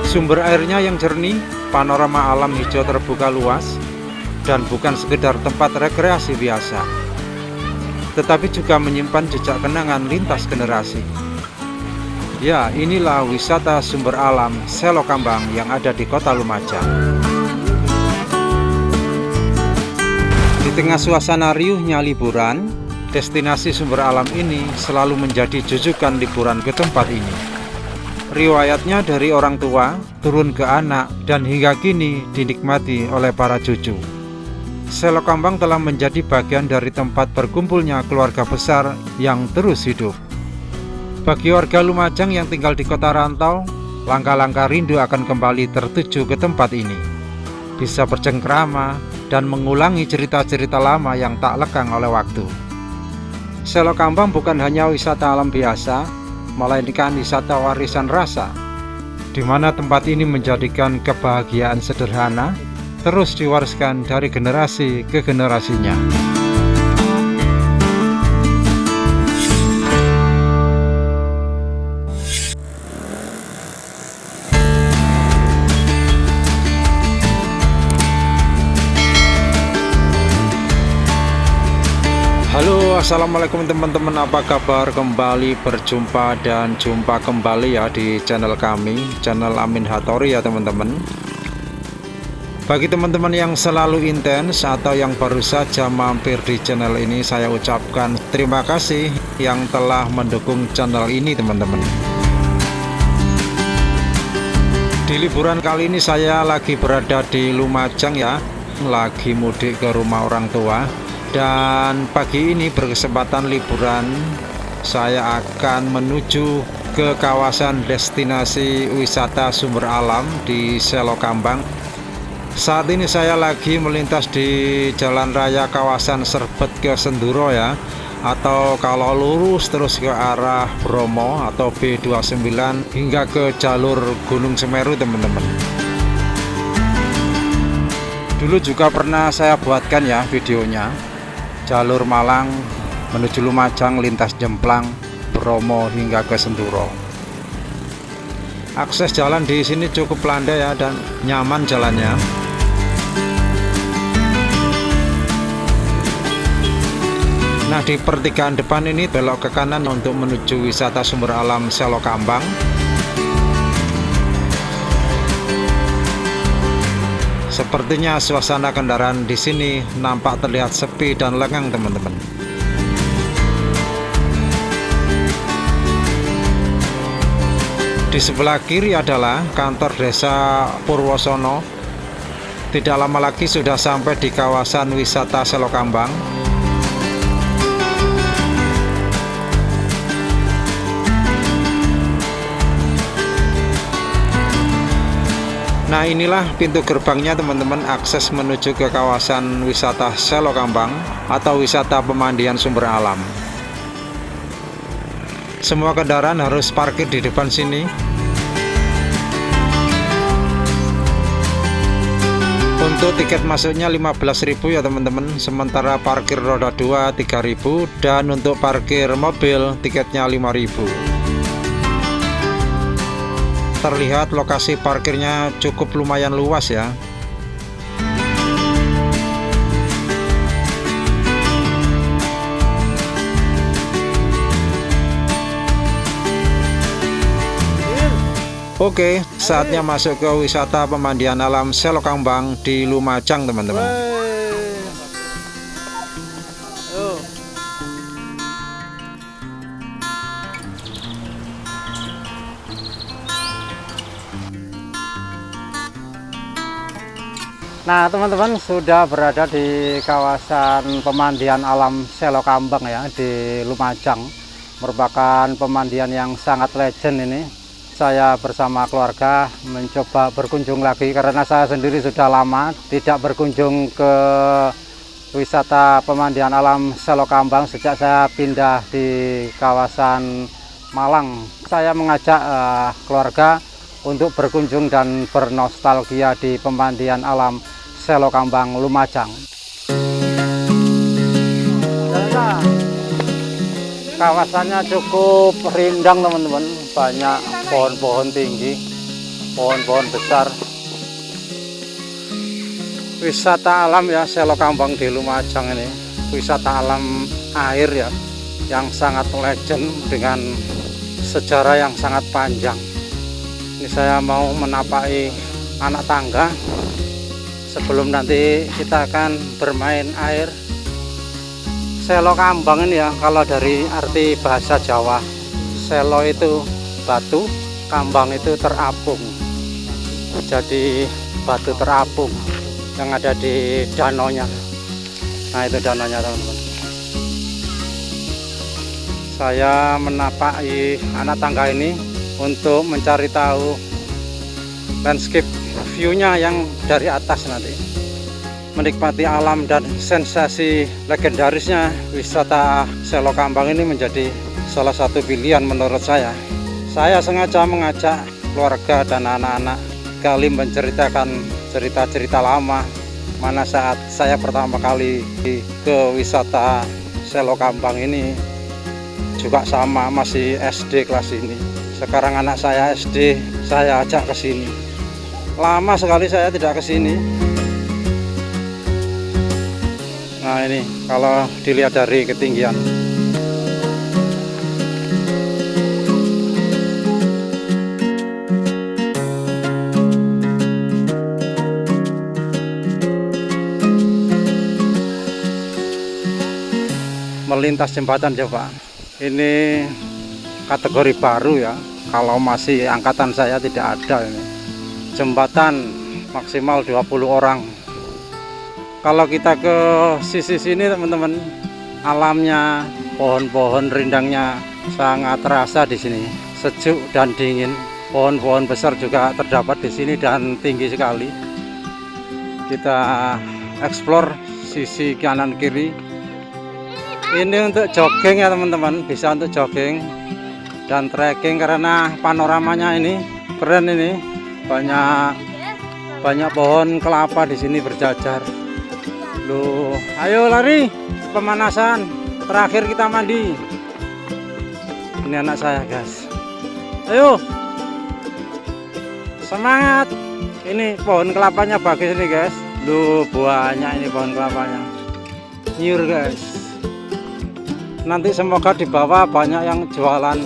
Sumber airnya yang jernih, panorama alam hijau terbuka luas, dan bukan sekedar tempat rekreasi biasa, tetapi juga menyimpan jejak kenangan lintas generasi. Ya, inilah wisata sumber alam Selokambang yang ada di Kota Lumajang. Di tengah suasana riuhnya liburan, destinasi sumber alam ini selalu menjadi jujukan liburan ke tempat ini. Riwayatnya dari orang tua, turun ke anak, dan hingga kini dinikmati oleh para cucu. Selokambang telah menjadi bagian dari tempat berkumpulnya keluarga besar yang terus hidup. Bagi warga Lumajang yang tinggal di kota rantau, langkah-langkah rindu akan kembali tertuju ke tempat ini. Bisa bercengkrama dan mengulangi cerita-cerita lama yang tak lekang oleh waktu. Selokambang bukan hanya wisata alam biasa, melainkan wisata warisan rasa, di mana tempat ini menjadikan kebahagiaan sederhana terus diwariskan dari generasi ke generasinya. Halo, assalamualaikum teman-teman, apa kabar? Kembali berjumpa dan jumpa kembali ya di channel kami, channel Amin Hattori ya teman-teman. Bagi teman-teman yang selalu intens atau yang baru saja mampir di channel ini, saya ucapkan terima kasih yang telah mendukung channel ini teman-teman. Di liburan kali ini saya lagi berada di Lumajang ya, lagi mudik ke rumah orang tua. Dan pagi ini berkesempatan liburan, saya akan menuju ke kawasan destinasi wisata sumber alam di Selokambang. Saat ini saya lagi melintas di jalan raya kawasan Serbet ke Senduro ya, atau kalau lurus terus ke arah Bromo atau B29 hingga ke jalur Gunung Semeru teman-teman. Dulu juga pernah saya buatkan ya videonya, jalur Malang menuju Lumajang lintas Jemplang, Bromo hingga ke Senduro. Akses jalan di sini cukup landai ya dan nyaman jalannya. Nah, di pertigaan depan ini belok ke kanan untuk menuju wisata sumber alam Selokambang. Sepertinya suasana kendaraan di sini nampak terlihat sepi dan lengang teman-teman. Di sebelah kiri adalah kantor desa Purwosono. Tidak lama lagi sudah sampai di kawasan wisata Selokambang. Nah, inilah pintu gerbangnya teman-teman, akses menuju ke kawasan wisata Selokambang atau wisata pemandian sumber alam. Semua kendaraan harus parkir di depan sini. Untuk tiket masuknya 15.000 ya teman-teman, sementara parkir roda 2 3.000 dan untuk parkir mobil tiketnya 5.000. Terlihat lokasi parkirnya cukup lumayan luas ya. Oke, saatnya masuk ke wisata pemandian alam Selokambang di Lumajang teman-teman. Nah teman-teman, sudah berada di kawasan pemandian alam Selokambang ya di Lumajang. Merupakan pemandian yang sangat legend ini. Saya bersama keluarga mencoba berkunjung lagi karena saya sendiri sudah lama tidak berkunjung ke wisata pemandian alam Selokambang sejak saya pindah di kawasan Malang. Saya mengajak keluarga untuk berkunjung dan bernostalgia di pemandian alam Selokambang Lumajang. Kawasannya cukup rindang teman-teman, banyak pohon-pohon tinggi. pohon-pohon besar. Wisata alam ya, Selokambang di Lumajang ini. Wisata alam air ya, yang sangat legend dengan sejarah yang sangat panjang. Ini saya mau menapaki anak tangga sebelum nanti kita akan bermain air. Selokambang ini ya, kalau dari arti bahasa Jawa, selo itu batu, kambang itu terapung. Jadi batu terapung yang ada di danaunya. Nah, itu danaunya teman-teman. Saya menapaki anak tangga ini untuk mencari tahu landscape view-nya yang dari atas nanti. Menikmati alam dan sensasi legendarisnya wisata Selokambang ini menjadi salah satu pilihan menurut saya. Saya sengaja mengajak keluarga dan anak-anak kali menceritakan cerita-cerita lama, mana saat saya pertama kali ke wisata Selokambang ini juga sama, masih SD kelas ini. Sekarang anak saya SD, saya ajak ke sini. Lama sekali saya tidak ke sini. Nah, ini kalau dilihat dari ketinggian. Melintas jembatan coba. Ini kategori baru ya, kalau masih angkatan saya tidak ada ini. Jembatan maksimal 20 orang. Kalau kita ke sisi sini teman-teman, alamnya, pohon-pohon rindangnya sangat terasa di sini, sejuk dan dingin. Pohon-pohon besar juga terdapat di sini dan tinggi sekali. Kita explore sisi kanan kiri. Ini untuk jogging ya teman-teman, bisa untuk jogging dan trekking karena panoramanya ini keren ini. Banyak pohon kelapa di sini berjajar. Loh, ayo lari pemanasan. Terakhir kita mandi. Ini anak saya, guys. Ayo. Semangat. Ini pohon kelapanya bagus ini, guys. Loh, banyak ini pohon kelapanya. Nyur, guys. Nanti semoga di bawah banyak yang jualan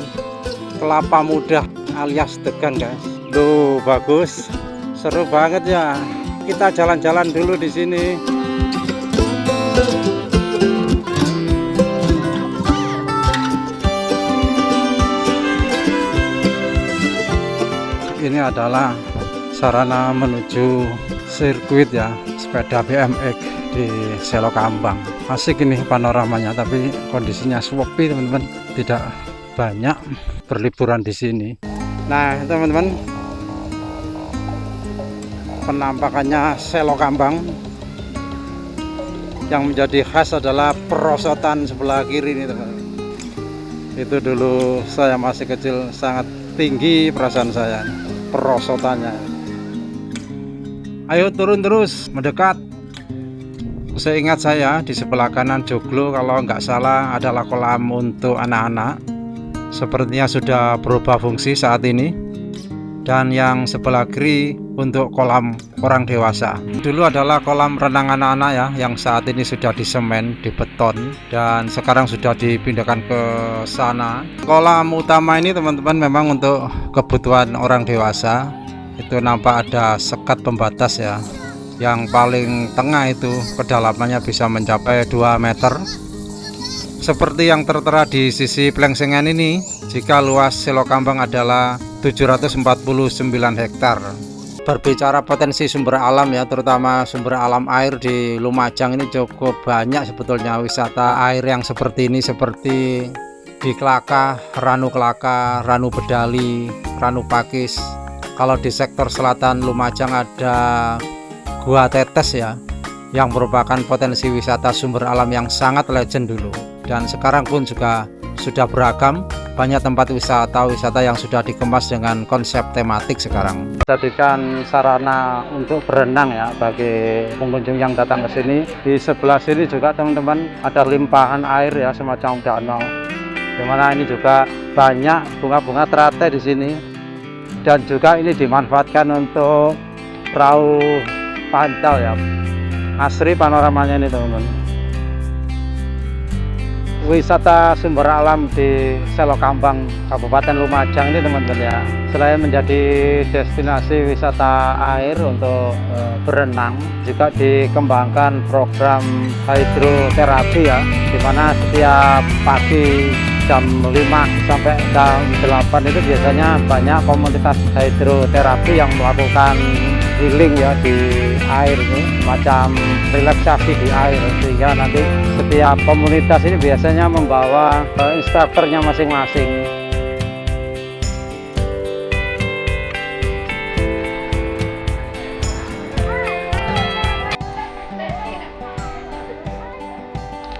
kelapa muda alias degan, guys. Duh, bagus, seru banget ya. Kita jalan-jalan dulu di sini. Ini adalah sarana menuju sirkuit ya, sepeda BMX di Selokambang. Asik ini panoramanya, tapi kondisinya sepi teman-teman, tidak banyak berliburan di sini. Nah teman-teman, penampakannya Selokambang yang menjadi khas adalah perosotan sebelah kiri ini teman-teman. Itu dulu saya masih kecil sangat tinggi perasaan saya, perosotannya. Ayo turun terus, mendekat. Seingat saya di sebelah kanan joglo kalau nggak salah adalah kolam untuk anak-anak. Sepertinya sudah berubah fungsi saat ini. Dan yang sebelah kiri untuk kolam orang dewasa. Dulu adalah kolam renang anak-anak ya, yang saat ini sudah disemen, dibeton, dan sekarang sudah dipindahkan ke sana. Kolam utama ini teman-teman memang untuk kebutuhan orang dewasa. Itu nampak ada sekat pembatas ya. Yang paling tengah itu kedalamannya bisa mencapai 2 meter. Seperti yang tertera di sisi pelengsengan ini, jika luas Selokambang adalah 749 hektar. Berbicara potensi sumber alam ya, terutama sumber alam air di Lumajang ini cukup banyak sebetulnya. Wisata air yang seperti ini, seperti di Klaka, Ranu Klaka, Ranu Bedali, Ranu Pakis. Kalau di sektor selatan Lumajang ada Gua Tetes ya, yang merupakan potensi wisata sumber alam yang sangat legend dulu, dan sekarang pun juga sudah beragam. Banyak tempat wisata yang sudah dikemas dengan konsep tematik sekarang. Jadikan sarana untuk berenang ya bagi pengunjung yang datang ke sini. Di sebelah sini juga teman-teman ada limpahan air ya, semacam danau. Dimana ini juga banyak bunga-bunga teratai di sini. dan juga ini dimanfaatkan untuk perahu pancal ya. Asri panoramanya ini teman-teman. Wisata sumber alam di Selokambang Kabupaten Lumajang ini teman-teman ya, selain menjadi destinasi wisata air untuk berenang, juga dikembangkan program hidroterapi ya, dimana setiap pagi jam 5 sampai jam 8 itu biasanya banyak komunitas hidroterapi yang melakukan healing ya di air ini, macam relaksasi di air, sehingga nanti setiap komunitas ini biasanya membawa instrukturnya masing-masing.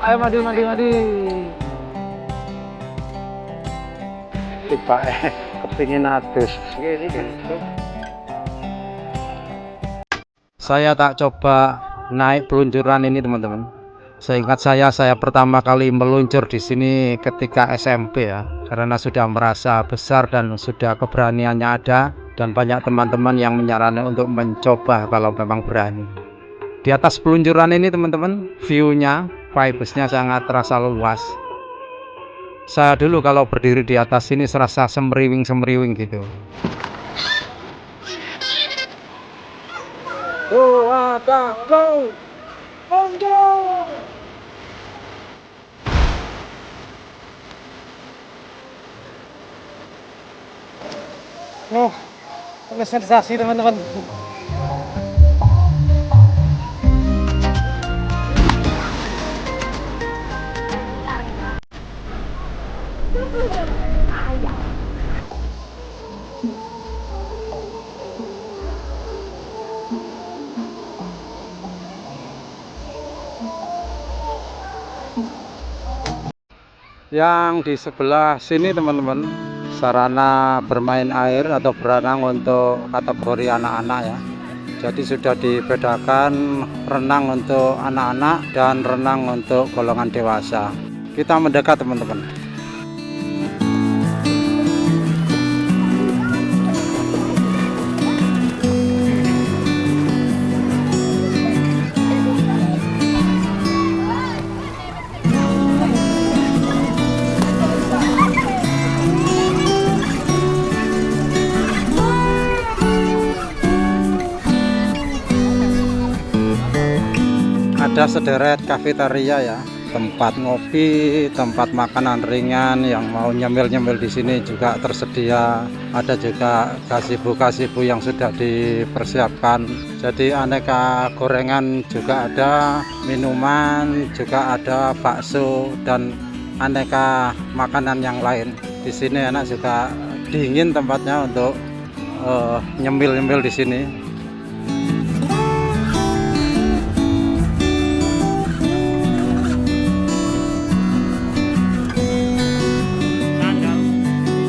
Ayo mandi. Tiba kepingin adus. Saya tak coba naik peluncuran ini teman-teman. Seingat saya pertama kali meluncur di sini ketika SMP ya, karena sudah merasa besar dan sudah keberaniannya ada, dan banyak teman-teman yang menyarankan untuk mencoba kalau memang berani. Di atas peluncuran ini teman-teman, view-nya, vibes-nya sangat terasa luas. Saya dulu kalau berdiri di atas ini serasa semeriwing gitu. Ini sensasi teman-teman. Yang di sebelah sini teman-teman, sarana bermain air atau berenang untuk kategori anak-anak ya. Jadi sudah dibedakan renang untuk anak-anak dan renang untuk golongan dewasa. Kita mendekat teman-teman. Ada sederet kafetaria ya, tempat ngopi, tempat makanan ringan, yang mau nyemil-nyemil di sini juga tersedia. Ada juga gazebo yang sudah dipersiapkan. Jadi aneka gorengan juga ada, minuman juga ada, bakso dan aneka makanan yang lain. Di sini enak juga, dingin tempatnya untuk nyemil-nyemil di sini.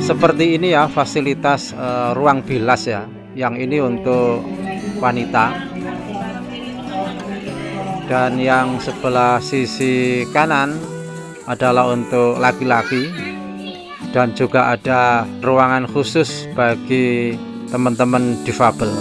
Seperti ini ya fasilitas ruang bilas ya, yang ini untuk wanita, dan yang sebelah sisi kanan adalah untuk laki-laki, dan juga ada ruangan khusus bagi teman-teman difabel.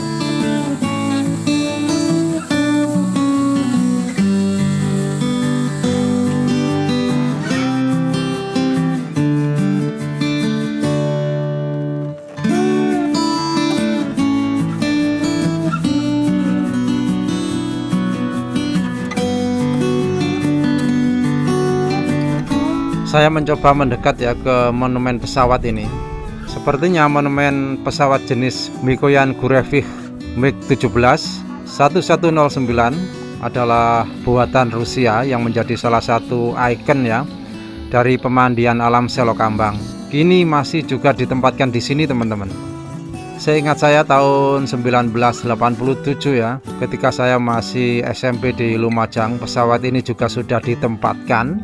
Saya mencoba mendekat ya ke monumen pesawat ini. Sepertinya monumen pesawat jenis Mikoyan Gurevich MiG-17 1109 adalah buatan Rusia yang menjadi salah satu ikon ya dari pemandian alam Selokambang. Kini masih juga ditempatkan di sini teman-teman. Seingat saya tahun 1987 ya, ketika saya masih SMP di Lumajang, pesawat ini juga sudah ditempatkan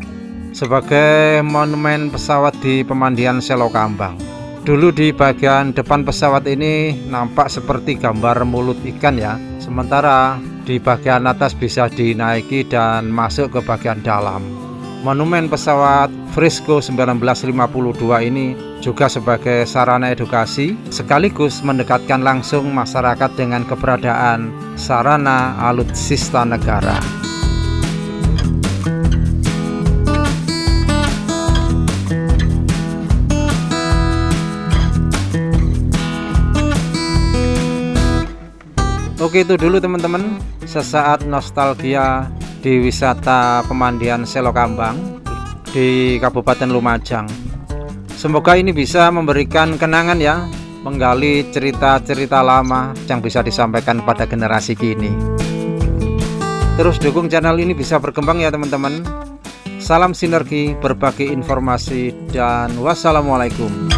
sebagai monumen pesawat di pemandian Selokambang. Dulu di bagian depan pesawat ini nampak seperti gambar mulut ikan ya, sementara di bagian atas bisa dinaiki dan masuk ke bagian dalam. Monumen pesawat Frisco 1952 ini juga sebagai sarana edukasi sekaligus mendekatkan langsung masyarakat dengan keberadaan sarana alutsista negara. Oke, itu dulu teman-teman, sesaat nostalgia di wisata pemandian Selokambang di Kabupaten Lumajang. Semoga ini bisa memberikan kenangan ya, menggali cerita-cerita lama yang bisa disampaikan pada generasi kini. Terus dukung channel ini bisa berkembang ya teman-teman. Salam sinergi, berbagi informasi, dan wassalamualaikum.